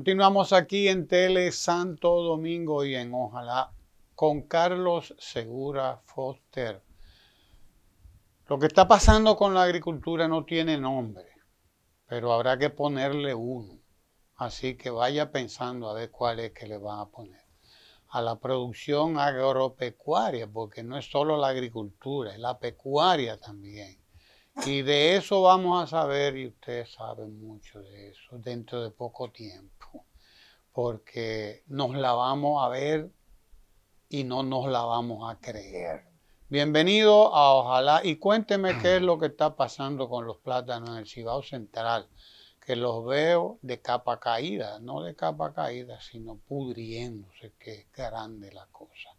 Continuamos aquí en Tele Santo Domingo y en Ojalá con Carlos Segura Foster. Lo que está pasando con la agricultura no tiene nombre, pero habrá que ponerle uno. Así que vaya pensando a ver cuál es que le van a poner. A la producción agropecuaria, porque no es solo la agricultura, es la pecuaria también. Y de eso vamos a saber, y ustedes saben mucho de eso, dentro de poco tiempo. Porque nos la vamos a ver y no nos la vamos a creer. Bienvenido a Ojalá y cuénteme qué es lo que está pasando con los plátanos en el Cibao Central, que los veo de capa caída, no de capa caída, sino pudriéndose, que es grande la cosa.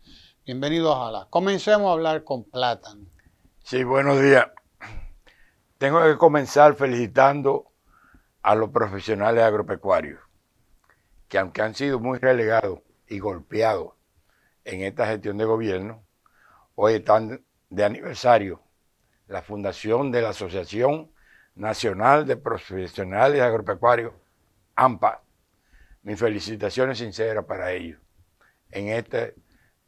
Bienvenido a Ojalá. Comencemos a hablar con plátano. Sí, buenos días. Tengo que comenzar felicitando a los profesionales agropecuarios, que aunque han sido muy relegados y golpeados en esta gestión de gobierno, hoy están de aniversario la fundación de la Asociación Nacional de Profesionales Agropecuarios, ANPA. Mis felicitaciones sinceras para ellos en este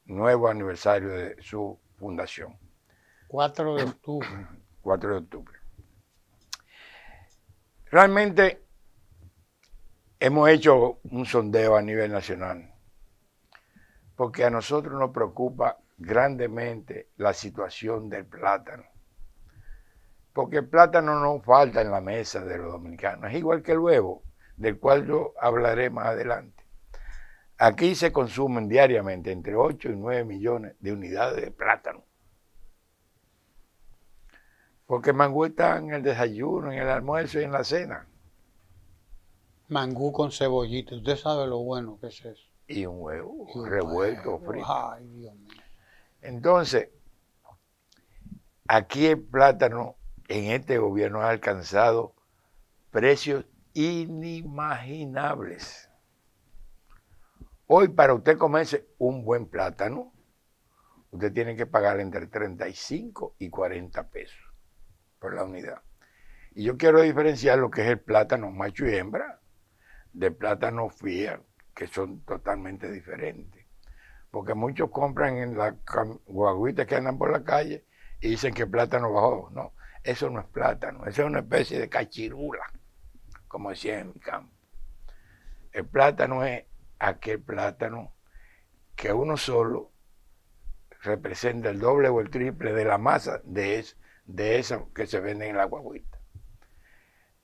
nuevo aniversario de su fundación. 4 de octubre. 4 de octubre. Realmente hemos hecho un sondeo a nivel nacional, porque a nosotros nos preocupa grandemente la situación del plátano. Porque el plátano no falta en la mesa de los dominicanos, es igual que el huevo, del cual yo hablaré más adelante. Aquí se consumen diariamente entre 8 y 9 millones de unidades de plátano. Porque mangú está en el desayuno, en el almuerzo y en la cena. Mangú con cebollita, usted sabe lo bueno que es eso. Y un huevo revuelto, frito. Ay, Dios mío. Entonces, aquí el plátano en este gobierno ha alcanzado precios inimaginables. Hoy, para usted comerse un buen plátano, usted tiene que pagar entre 35 y 40 pesos por la unidad. Y yo quiero diferenciar lo que es el plátano macho y hembra del plátano fía, que son totalmente diferentes. Porque muchos compran en las guaguitas que andan por la calle y dicen que el plátano bajó. No, eso no es plátano, eso es una especie de cachirula, como decía en mi campo. El plátano es aquel plátano que uno solo representa el doble o el triple de la masa de esa que se vende en la guaguita.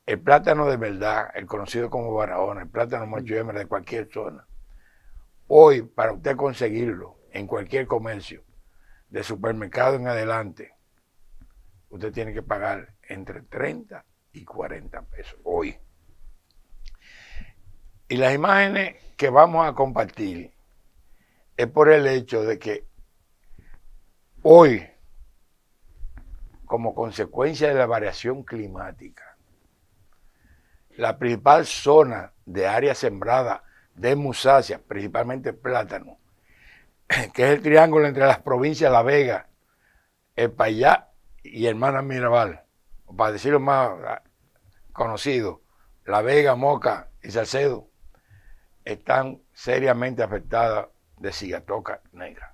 El plátano de verdad, el conocido como Barahona, el plátano macho y hembra de cualquier zona, hoy para usted conseguirlo en cualquier comercio, de supermercado en adelante, usted tiene que pagar entre 30 y 40 pesos hoy. Y las imágenes que vamos a compartir es por el hecho de que hoy, como consecuencia de la variación climática, la principal zona de área sembrada de musáceas, principalmente plátano, que es el triángulo entre las provincias La Vega, El Payá y Hermanas Mirabal, o para decirlo más conocido, La Vega, Moca y Salcedo, están seriamente afectadas de cigatoca negra.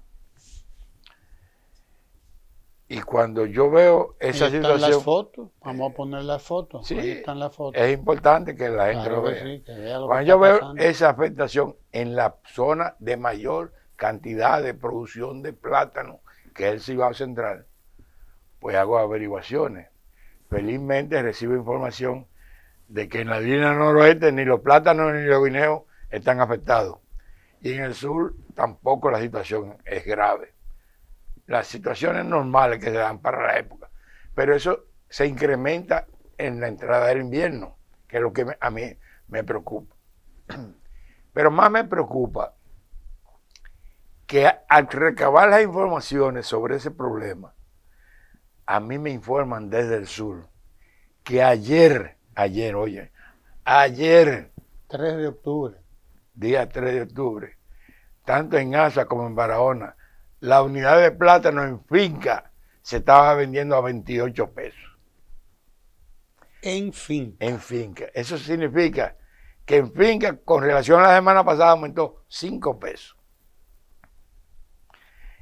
Y cuando yo veo esa situación... Ahí están las fotos, vamos a poner las fotos, sí, ahí están las fotos. Es importante que la gente Claro lo que vea. sí, que vea lo Cuando que yo está veo pasando. esa afectación en la zona de mayor cantidad de producción de plátano, que es el Cibao Central, pues hago averiguaciones. Felizmente recibo información de que en la línea noroeste ni los plátanos ni los guineos están afectados. Y en el sur tampoco la situación es grave. Las situaciones normales que se dan para la época. Pero eso se incrementa en la entrada del invierno, que es lo que a mí me preocupa. Pero más me preocupa que al recabar las informaciones sobre ese problema, a mí me informan desde el sur que ayer, 3 de octubre, día 3 de octubre, tanto en Asa como en Barahona, la unidad de plátano en finca se estaba vendiendo a 28 pesos. En fin. En finca. Eso significa que en finca, con relación a la semana pasada, aumentó 5 pesos.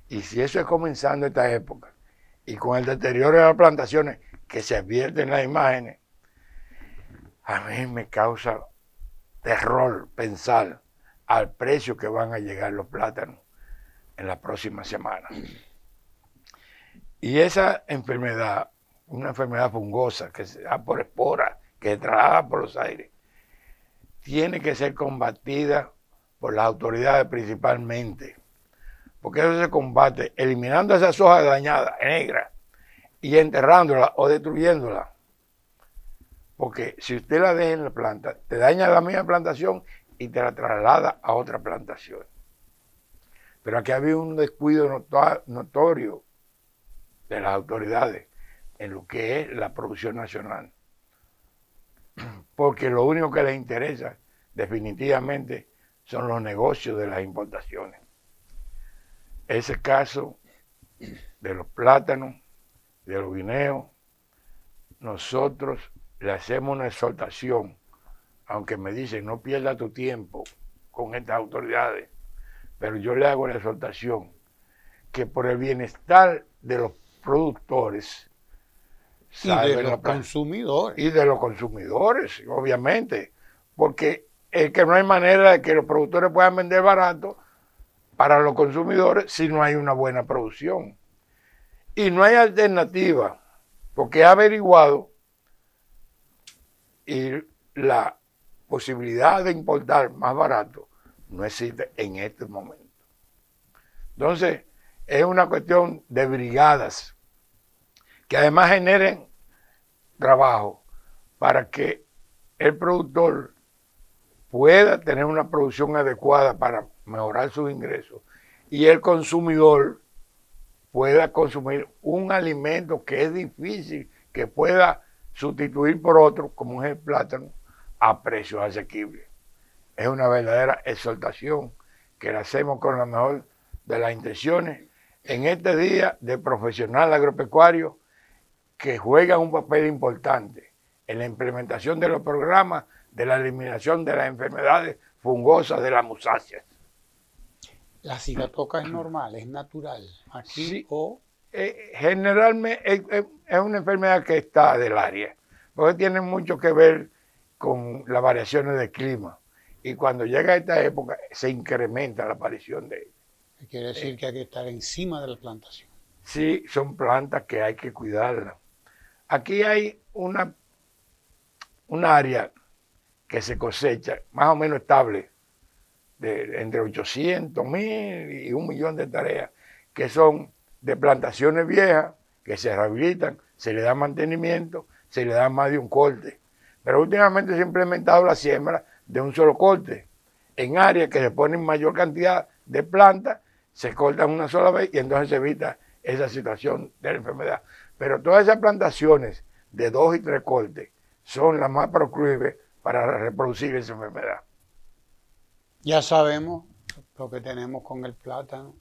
Y si eso es comenzando esta época, y con el deterioro de las plantaciones que se advierte en las imágenes, a mí me causa terror pensar al precio que van a llegar los plátanos en la próxima semana. Y esa enfermedad, una enfermedad fungosa que se da por esporas, que se traslada por los aires, tiene que ser combatida por las autoridades principalmente, porque eso se combate eliminando esas hojas dañadas, negras, y enterrándolas o destruyéndolas. Porque si usted la deja en la planta, te daña la misma plantación y te la traslada a otra plantación. Pero aquí había un descuido notorio de las autoridades en lo que es la producción nacional. Porque lo único que les interesa definitivamente son los negocios de las importaciones. Ese caso de los plátanos, de los guineos, nosotros le hacemos una exhortación, aunque me dicen no pierda tu tiempo con estas autoridades, pero yo le hago la exhortación que por el bienestar de los productores y de los consumidores. Y de los consumidores, obviamente, porque es que no hay manera de que los productores puedan vender barato para los consumidores si no hay una buena producción. Y no hay alternativa, porque he averiguado y la posibilidad de importar más barato no existe en este momento. Entonces, es una cuestión de brigadas que además generen trabajo para que el productor pueda tener una producción adecuada para mejorar sus ingresos y el consumidor pueda consumir un alimento que es difícil que pueda sustituir por otro, como es el plátano, a precios asequibles. Es una verdadera exhortación que la hacemos con la mejor de las intenciones en este día de profesional agropecuario que juegan un papel importante en la implementación de los programas de la eliminación de las enfermedades fungosas de las musáceas. La cigatoca es normal, es natural. Aquí sí, o generalmente es una enfermedad que está del área, porque tiene mucho que ver con las variaciones del clima. Y cuando llega esta época se incrementa la aparición de ella. Quiere decir que hay que estar encima de la plantación. Sí, son plantas que hay que cuidarlas. Aquí hay una área que se cosecha más o menos estable, de entre 800,000 y 1,000,000 de hectáreas, que son de plantaciones viejas, que se rehabilitan, se le da mantenimiento, se le da más de un corte. Pero últimamente se ha implementado la siembra de un solo corte. En áreas que se ponen mayor cantidad de plantas, se cortan una sola vez y entonces se evita esa situación de la enfermedad. Pero todas esas plantaciones de 2 y 3 cortes son las más proclives para reproducir esa enfermedad. Ya sabemos lo que tenemos con el plátano.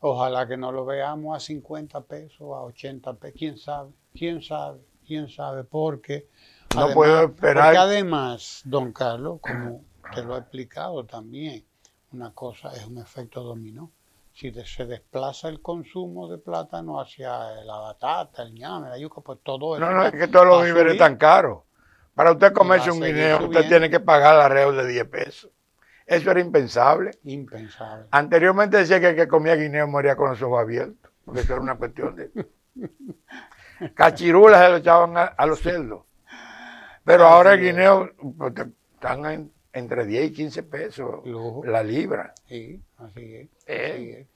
Ojalá que no lo veamos a 50 pesos, a 80 pesos. ¿Quién sabe? Porque no puedo esperar. Porque además, don Carlos, como te lo he explicado también, una cosa es un efecto dominó. Si se desplaza el consumo de plátano hacia la batata, el ñame, la yuca, pues todo eso. No, es que todos los víveres están caros. Para usted comerse un guineo, usted tiene que pagar alrededor de 10 pesos. Eso era impensable. Impensable. Anteriormente decía que el que comía guineo moría con los ojos abiertos, porque eso era una cuestión de... Cachirulas se lo echaban a los cerdos. Pero ahora el guineo pues, están entre 10 y 15 pesos la libra. Sí, así es. Así es.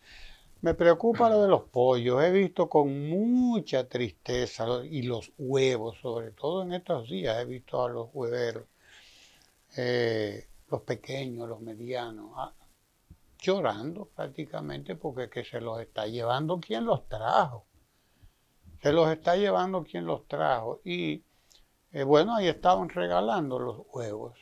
Me preocupa lo de los pollos. He visto con mucha tristeza y los huevos, sobre todo en estos días, he visto a los hueveros, los pequeños, los medianos, llorando prácticamente porque que se los está llevando quien los trajo. Se los está llevando quien los trajo. Y bueno, ahí estaban regalando los huevos.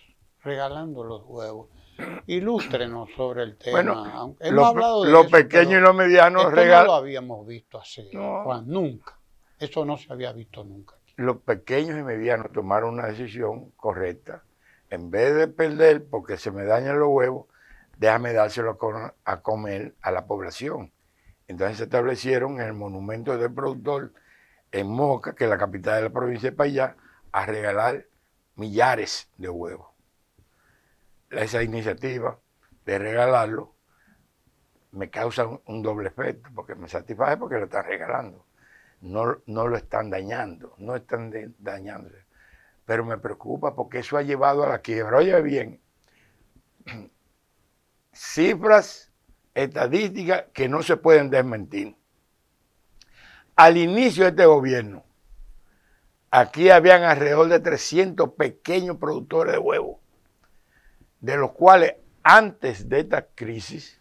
Ilústrenos sobre el tema. Bueno, hemos hablado de los pequeños y los medianos regalan. No lo habíamos visto así, Juan, nunca. Eso no se había visto nunca. Los pequeños y medianos tomaron una decisión correcta en vez de perder porque se me dañan los huevos, déjame dárselo a comer a la población. Entonces se establecieron en el monumento del productor en Moca, que es la capital de la provincia de Payá, a regalar millares de huevos. Esa iniciativa de regalarlo me causa un doble efecto, porque me satisface porque lo están regalando. No lo están dañando, no están dañándose. Pero me preocupa porque eso ha llevado a la quiebra. Oye bien, cifras estadísticas que no se pueden desmentir. Al inicio de este gobierno, aquí habían alrededor de 300 pequeños productores de huevos, de los cuales antes de esta crisis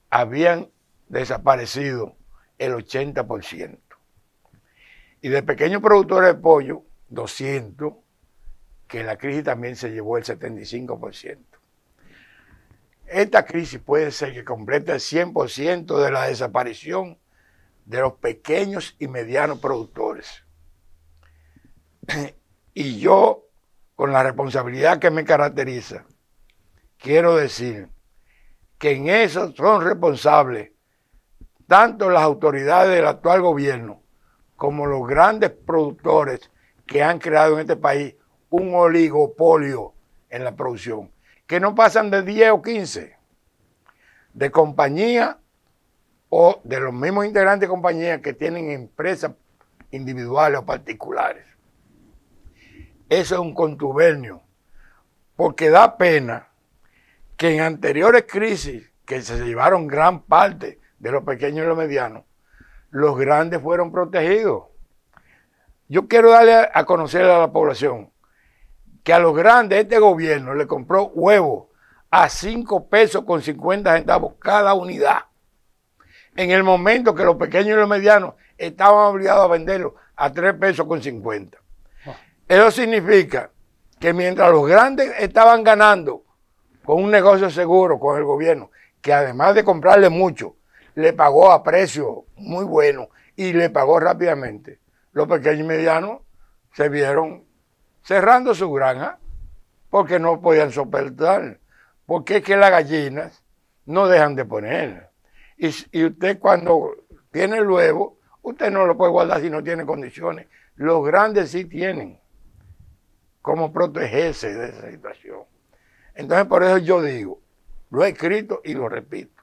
habían desaparecido el 80%. Y de pequeños productores de pollo, 200, que la crisis también se llevó el 75%. Esta crisis puede ser que complete el 100% de la desaparición de los pequeños y medianos productores. Y yo, con la responsabilidad que me caracteriza, quiero decir que en eso son responsables tanto las autoridades del actual gobierno como los grandes productores que han creado en este país un oligopolio en la producción, que no pasan de 10 o 15 de compañías o de los mismos integrantes de compañías que tienen empresas individuales o particulares. Eso es un contubernio, porque da pena que en anteriores crisis que se llevaron gran parte de los pequeños y los medianos, los grandes fueron protegidos. Yo quiero darle a conocer a la población que a los grandes este gobierno le compró huevos a 5 pesos con 50 centavos cada unidad, en el momento que los pequeños y los medianos estaban obligados a venderlos a 3 pesos con 50. Eso significa que mientras los grandes estaban ganando con un negocio seguro con el gobierno, que además de comprarle mucho, le pagó a precio muy bueno y le pagó rápidamente, los pequeños y medianos se vieron cerrando su granja porque no podían soportar, porque es que las gallinas no dejan de poner. Y usted cuando tiene el huevo, usted no lo puede guardar si no tiene condiciones. Los grandes sí tienen cómo protegerse de esa situación. Entonces por eso yo digo, lo he escrito y lo repito,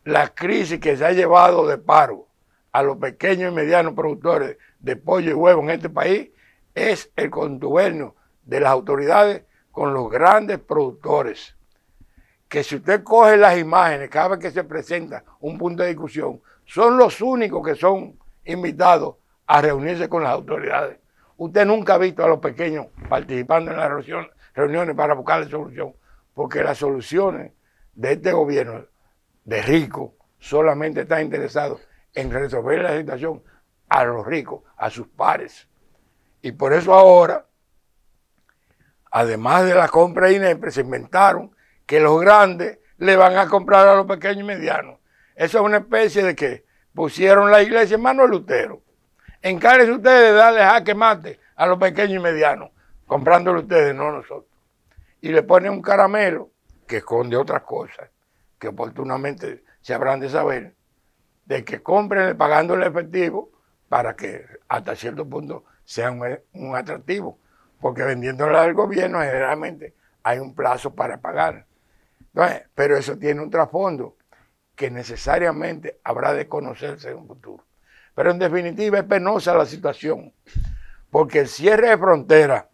la crisis que se ha llevado de paro a los pequeños y medianos productores de pollo y huevo en este país es el contubernio de las autoridades con los grandes productores. Que si usted coge las imágenes cada vez que se presenta un punto de discusión, son los únicos que son invitados a reunirse con las autoridades. Usted nunca ha visto a los pequeños participando en las reuniones para buscar la solución, porque las soluciones de este gobierno de ricos solamente están interesados en resolver la situación a los ricos, a sus pares. Y por eso ahora, además de la compra de INEPRE, se inventaron que los grandes le van a comprar a los pequeños y medianos. Eso es una especie de que pusieron la iglesia en manos de Lutero. Encárguense ustedes de darle jaque mate a los pequeños y medianos, comprándolo ustedes, no nosotros. Y le ponen un caramelo que esconde otras cosas, que oportunamente se habrán de saber, de que compren pagándole efectivo para que hasta cierto punto sea un atractivo, porque vendiéndole al gobierno generalmente hay un plazo para pagar. Entonces, pero eso tiene un trasfondo que necesariamente habrá de conocerse en un futuro. Pero en definitiva es penosa la situación, porque el cierre de frontera,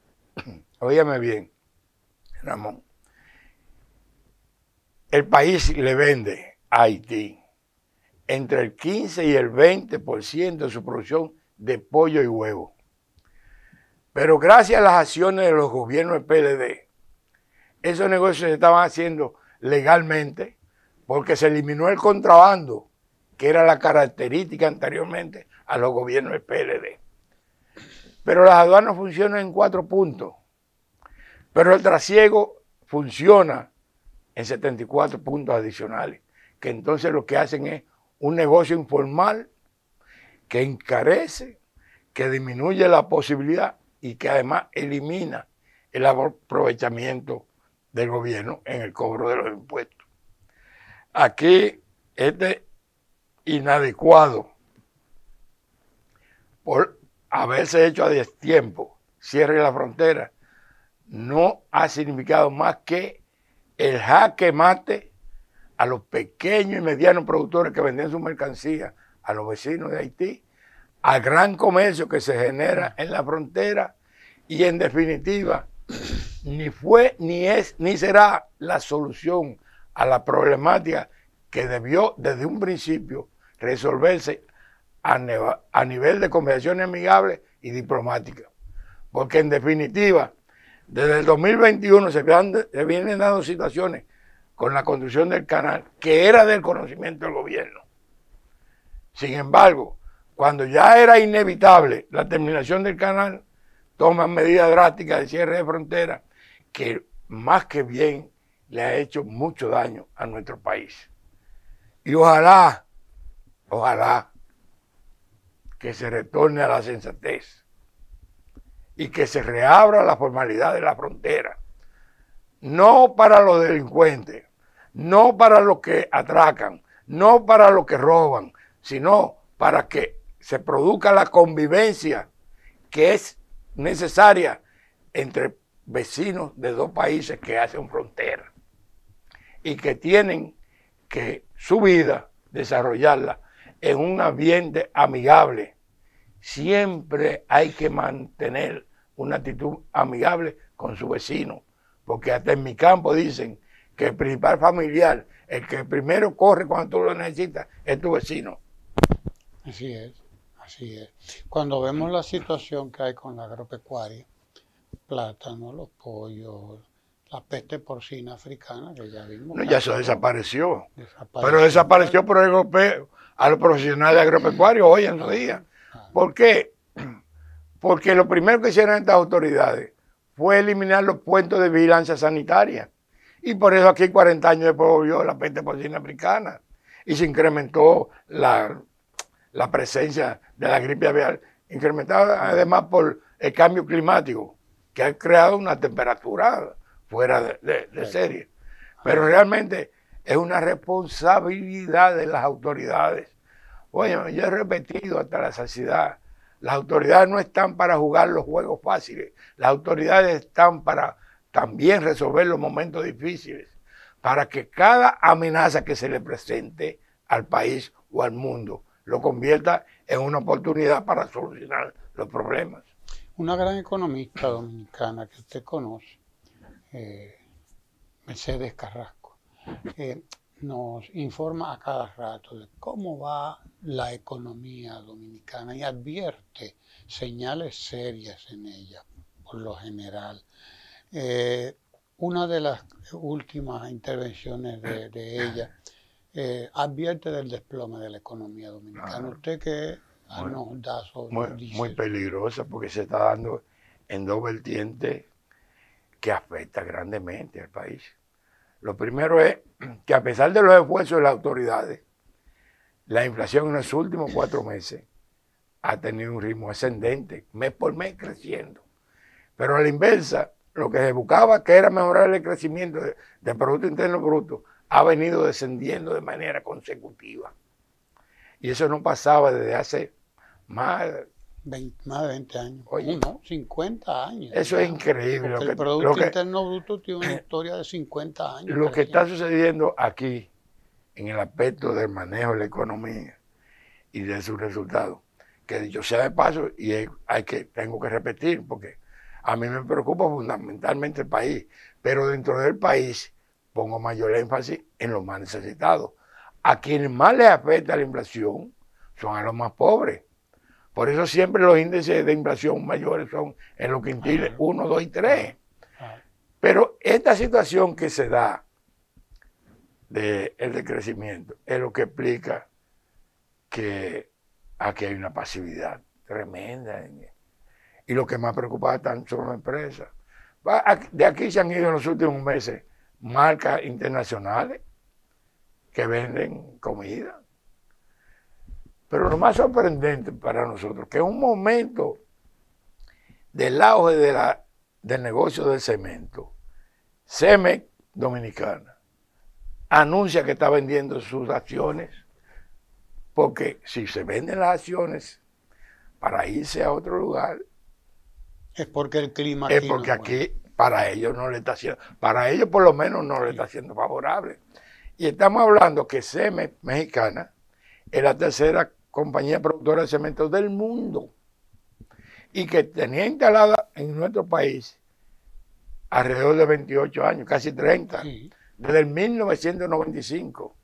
óyeme bien, Ramón, el país le vende a Haití entre el 15 y el 20% de su producción de pollo y huevo. Pero gracias a las acciones de los gobiernos del PLD, esos negocios se estaban haciendo legalmente porque se eliminó el contrabando, que era la característica anteriormente a los gobiernos del PLD. Pero las aduanas funcionan en 4 puntos. Pero el trasiego funciona en 74 puntos adicionales, que entonces lo que hacen es un negocio informal que encarece, que disminuye la posibilidad y que además elimina el aprovechamiento del gobierno en el cobro de los impuestos. Aquí, este inadecuado por haberse hecho a destiempo cierre de la frontera, no ha significado más que el jaque mate a los pequeños y medianos productores que venden su mercancía a los vecinos de Haití, al gran comercio que se genera en la frontera y en definitiva ni fue, ni es, ni será la solución a la problemática que debió desde un principio resolverse a nivel de conversaciones amigables y diplomáticas. Porque en definitiva, desde el 2021 se vienen dando situaciones con la construcción del canal que era del conocimiento del gobierno. Sin embargo, cuando ya era inevitable la terminación del canal, toman medidas drásticas de cierre de fronteras que más que bien le ha hecho mucho daño a nuestro país. Y ojalá que se retorne a la sensatez y que se reabra la formalidad de la frontera, no para los delincuentes, no para los que atracan, no para los que roban, sino para que se produzca la convivencia que es necesaria entre vecinos de dos países que hacen frontera y que tienen que su vida desarrollarla en un ambiente amigable. Siempre hay que mantener una actitud amigable con su vecino, porque hasta en mi campo dicen que el principal familiar, el que primero corre cuando tú lo necesitas, es tu vecino. Así es, así es. Cuando vemos la situación que hay con la agropecuaria, plátano, los pollos, la peste porcina africana, que ya vimos. No, ya eso desapareció. Pero desapareció por el europeo, a los profesionales agropecuarios hoy en su día. ¿Por qué? Porque lo primero que hicieron estas autoridades fue eliminar los puestos de vigilancia sanitaria. Y por eso aquí 40 años después volvió la peste porcina africana. Y se incrementó la presencia de la gripe aviar, incrementada además por el cambio climático, que ha creado una temperatura fuera de serie. Pero realmente es una responsabilidad de las autoridades. Oye, yo he repetido hasta la saciedad, las autoridades no están para jugar los juegos fáciles, las autoridades están para también resolver los momentos difíciles, para que cada amenaza que se le presente al país o al mundo lo convierta en una oportunidad para solucionar los problemas. Una gran economista dominicana que usted conoce, Mercedes Carrasco, nos informa a cada rato de cómo va la economía dominicana y advierte señales serias en ella, por lo general. Una de las últimas intervenciones de ella advierte del desplome de la economía dominicana. Usted que nos da sobre... Muy peligrosa porque se está dando en dos vertientes que afecta grandemente al país. Lo primero es que a pesar de los esfuerzos de las autoridades, la inflación en los últimos 4 meses ha tenido un ritmo ascendente, mes por mes creciendo. Pero a la inversa, lo que se buscaba, que era mejorar el crecimiento del Producto Interno Bruto, ha venido descendiendo de manera consecutiva. Y eso no pasaba desde hace más de 20 años. Oye, no, 50 años. Eso es increíble. Porque el Producto Interno Bruto tiene una historia de 50 años. Lo que está sucediendo aquí, en el aspecto del manejo de la economía y de sus resultados, que dicho sea de paso, y tengo que repetir, porque a mí me preocupa fundamentalmente el país, pero dentro del país pongo mayor énfasis en los más necesitados. A quienes más les afecta la inflación son a los más pobres. Por eso siempre los índices de inflación mayores son en los quintiles 1, 2 y 3. Pero esta situación que se da del decrecimiento es lo que explica que aquí hay una pasividad tremenda. Y lo que más preocupa están son las empresas. De aquí se han ido en los últimos meses marcas internacionales que venden comida. Pero lo más sorprendente para nosotros, que en un momento del auge de la del negocio del cemento, Cemex Dominicana, anuncia que está vendiendo sus acciones, porque si se venden las acciones para irse a otro lugar, es porque el clima es aquí porque no aquí bueno. para ellos no le está haciendo, para ellos por lo menos no le está siendo favorable. Y estamos hablando que Cemex Mexicana es la tercera compañía productora de cemento del mundo y que tenía instalada en nuestro país alrededor de 28 años, casi 30, sí, desde el 1995.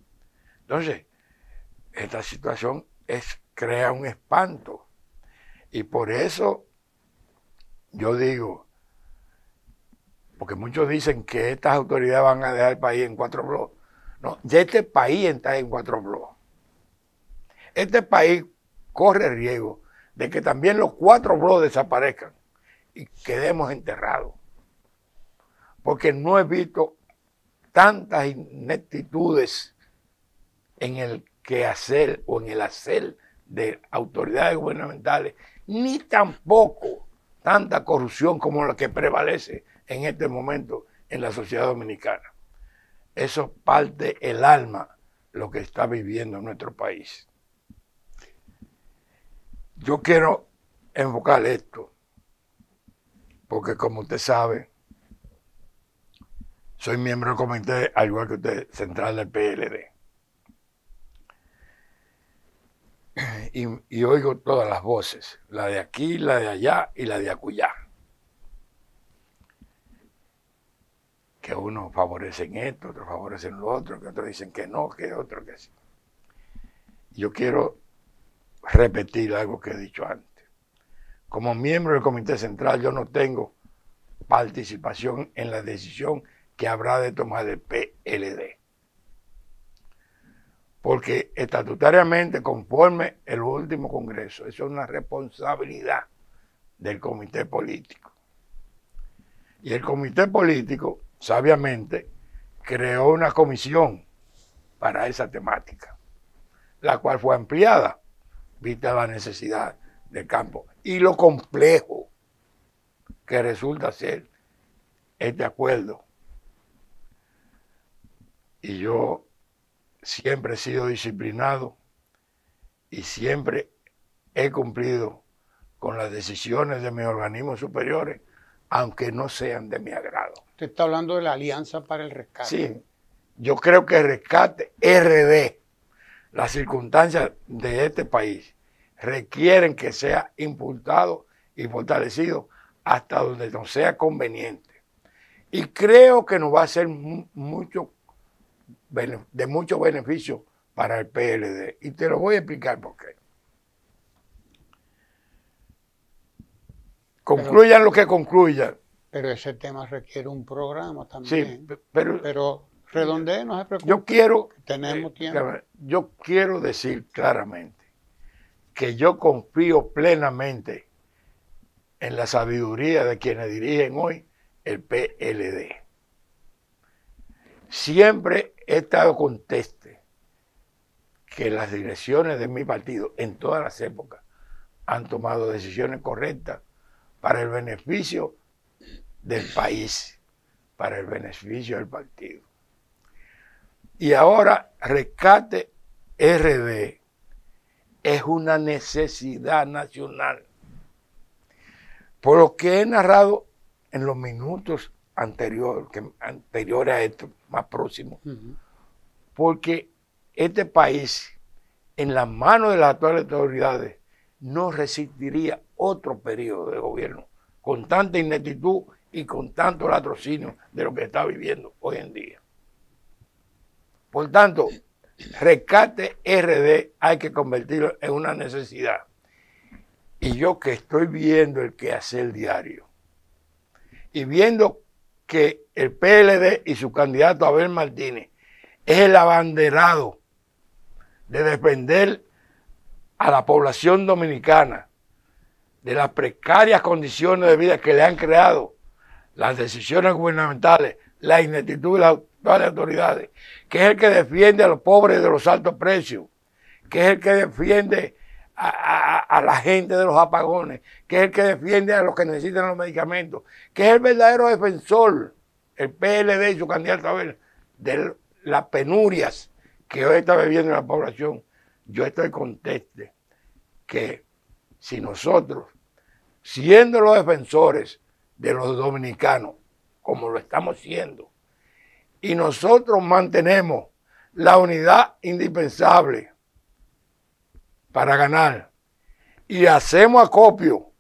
Entonces, esta situación crea un espanto. Y por eso yo digo, porque muchos dicen que estas autoridades van a dejar el país en 4 bloques. No, ya este país está en 4 bloques. Este país corre riesgo de que también los 4 bloques desaparezcan y quedemos enterrados. Porque no he visto tantas ineptitudes en el quehacer o en el hacer de autoridades gubernamentales, ni tampoco tanta corrupción como la que prevalece en este momento en la sociedad dominicana. Eso parte el alma lo que está viviendo nuestro país. Yo quiero enfocar esto, porque como usted sabe, soy miembro del comité, al igual que usted, central del PLD. Y oigo todas las voces, la de aquí, la de allá y la de acullá. Que unos favorecen esto, otros favorecen lo otro, que otros dicen que no, que otros que sí. Yo quiero repetir algo que he dicho antes. Como miembro del comité central, yo no tengo participación en la decisión que habrá de tomar el PLD. Porque estatutariamente, conforme el último Congreso, eso es una responsabilidad del comité político. Y el comité político, sabiamente, creó una comisión para esa temática, la cual fue ampliada, vista la necesidad del campo y lo complejo que resulta ser este acuerdo. Y yo siempre he sido disciplinado y siempre he cumplido con las decisiones de mis organismos superiores, aunque no sean de mi agrado. Usted está hablando de la Alianza para el Rescate. Sí, yo creo que el rescate RD, las circunstancias de este país requieren que sea impulsado y fortalecido hasta donde nos sea conveniente. Y creo que nos va a ser de mucho beneficio para el PLD. Y te lo voy a explicar por qué. Concluyan lo que concluyan. Pero ese tema requiere un programa también. Sí, pero redondee, no se preocupe. Yo quiero, tenemos tiempo. Yo quiero decir claramente que yo confío plenamente en la sabiduría de quienes dirigen hoy el PLD. Siempre he estado conteste que las direcciones de mi partido en todas las épocas han tomado decisiones correctas para el beneficio del país, para el beneficio del partido. Y ahora Rescate RD es una necesidad nacional. Por lo que he narrado en los minutos anteriores a esto, más próximo, porque este país, en las manos de las actuales autoridades, no resistiría otro periodo de gobierno con tanta ineptitud y con tanto latrocinio de lo que está viviendo hoy en día. Por tanto, Rescate RD hay que convertirlo en una necesidad. Y yo que estoy viendo el quehacer diario y viendo que el PLD y su candidato Abel Martínez es el abanderado de defender a la población dominicana de las precarias condiciones de vida que le han creado las decisiones gubernamentales, la ineptitud de las actuales autoridades, que es el que defiende a los pobres de los altos precios, que es el que defiende a la gente de los apagones, que es el que defiende a los que necesitan los medicamentos, que es el verdadero defensor, el PLD y su candidato a ver, de las penurias que hoy está viviendo la población. Yo estoy contento que si nosotros, siendo los defensores de los dominicanos, como lo estamos siendo, y nosotros mantenemos la unidad indispensable para ganar y hacemos acopio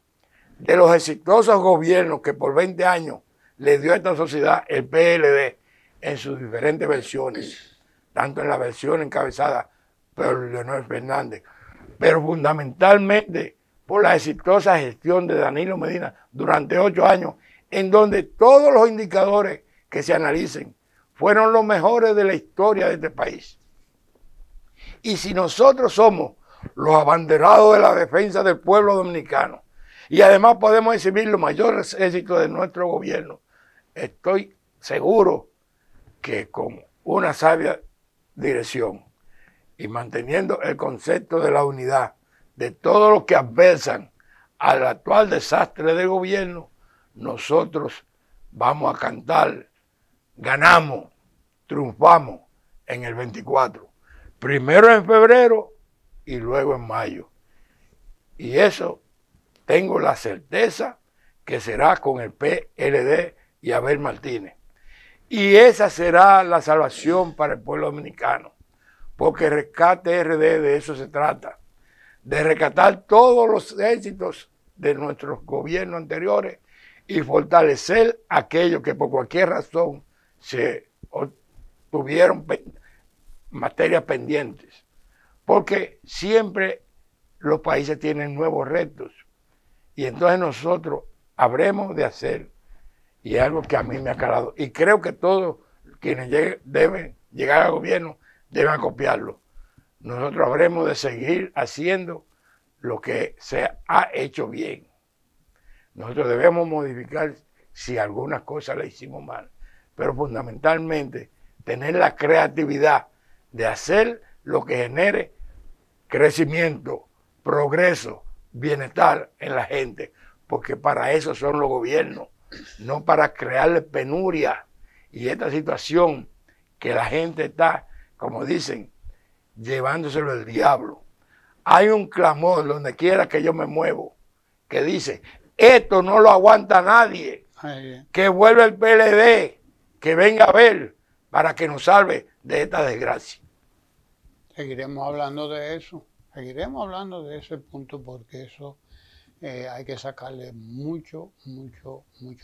de los exitosos gobiernos que por 20 años le dio a esta sociedad el PLD en sus diferentes versiones, tanto en la versión encabezada por Leonel Fernández, pero fundamentalmente por la exitosa gestión de Danilo Medina durante 8 años, en donde todos los indicadores que se analicen fueron los mejores de la historia de este país. Y si nosotros somos los abanderados de la defensa del pueblo dominicano y además podemos exhibir los mayores éxitos de nuestro gobierno, estoy seguro que con una sabia dirección y manteniendo el concepto de la unidad de todos los que adversan al actual desastre del gobierno, nosotros vamos a cantar, ganamos, triunfamos en el 24. Primero en febrero y luego en mayo. Y eso tengo la certeza que será con el PLD y Abel Martínez. Y esa será la salvación para el pueblo dominicano. Porque Rescate RD de eso se trata. De rescatar todos los éxitos de nuestros gobiernos anteriores y fortalecer aquellos que por cualquier razón se tuvieron materias pendientes. Porque siempre los países tienen nuevos retos. Y entonces nosotros habremos de hacer, y es algo que a mí me ha calado, y creo que todos quienes deben llegar al gobierno deben copiarlo. Nosotros habremos de seguir haciendo lo que se ha hecho bien. Nosotros debemos modificar si algunas cosas le hicimos mal, pero fundamentalmente tener la creatividad de hacer lo que genere crecimiento, progreso, bienestar en la gente, porque para eso son los gobiernos, no para crearle penuria y esta situación que la gente está, como dicen, llevándoselo el diablo. Hay un clamor donde quiera que yo me muevo que dice, esto no lo aguanta nadie, que vuelva el PLD, que venga a ver para que nos salve de esta desgracia. Seguiremos hablando de eso, seguiremos hablando de ese punto porque eso hay que sacarle mucho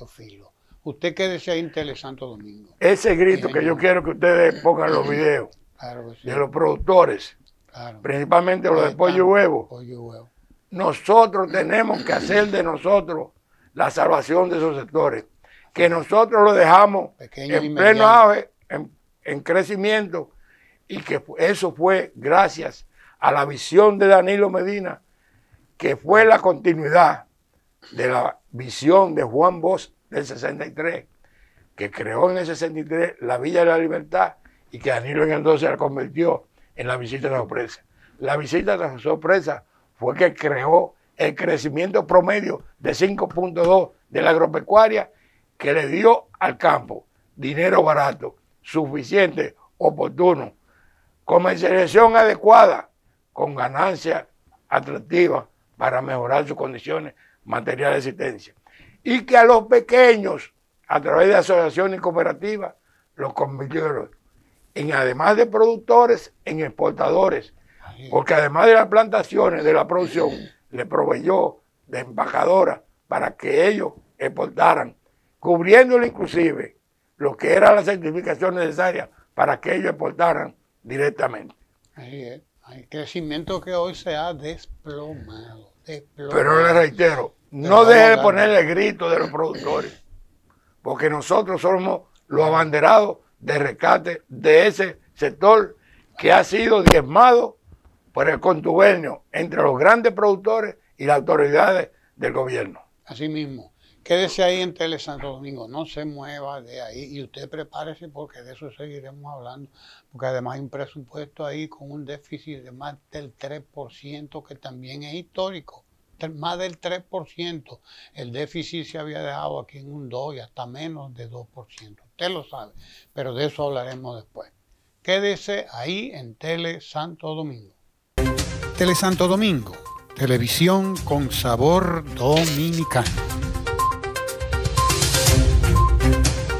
filo. Usted quédese ahí en Tele Santo Domingo. Ese grito que yo quiero que ustedes pongan los videos claro que sí. De los productores, claro. Principalmente los de Pollo y Huevo. Pollo y Huevo. Nosotros tenemos que hacer de nosotros la salvación de esos sectores, que nosotros lo dejamos en pleno ave, en crecimiento, y que eso fue gracias a la visión de Danilo Medina, que fue la continuidad de la visión de Juan Bosch del 63, que creó en el 63 la Villa de la Libertad y que Danilo en el 12 la convirtió en la visita de sorpresa. La visita de sorpresa fue que creó el crecimiento promedio de 5.2 de la agropecuaria, que le dio al campo dinero barato, suficiente, oportuno, comercialización adecuada, con ganancias atractivas para mejorar sus condiciones materiales de existencia. Y que a los pequeños, a través de asociaciones cooperativas, los convirtieron en, además de productores, en exportadores. Porque además de las plantaciones, de la producción, le proveyó de empacadoras para que ellos exportaran, cubriéndole inclusive lo que era la certificación necesaria para que ellos exportaran directamente. Ahí es. Hay crecimiento que hoy se ha desplomado. Pero le reitero, no deje de ponerle el grito de los productores, porque nosotros somos los abanderados de rescate de ese sector que ha sido diezmado por el contubernio entre los grandes productores y las autoridades del gobierno. Así mismo. Quédese ahí en Tele Santo Domingo, no se mueva de ahí y usted prepárese porque de eso seguiremos hablando, porque además hay un presupuesto ahí con un déficit de más del 3% que también es histórico, más del 3%. El déficit se había dejado aquí en un 2 y hasta menos de 2%, usted lo sabe, pero de eso hablaremos después. Quédese ahí en Tele Santo Domingo. Tele Santo Domingo, televisión con sabor dominicano.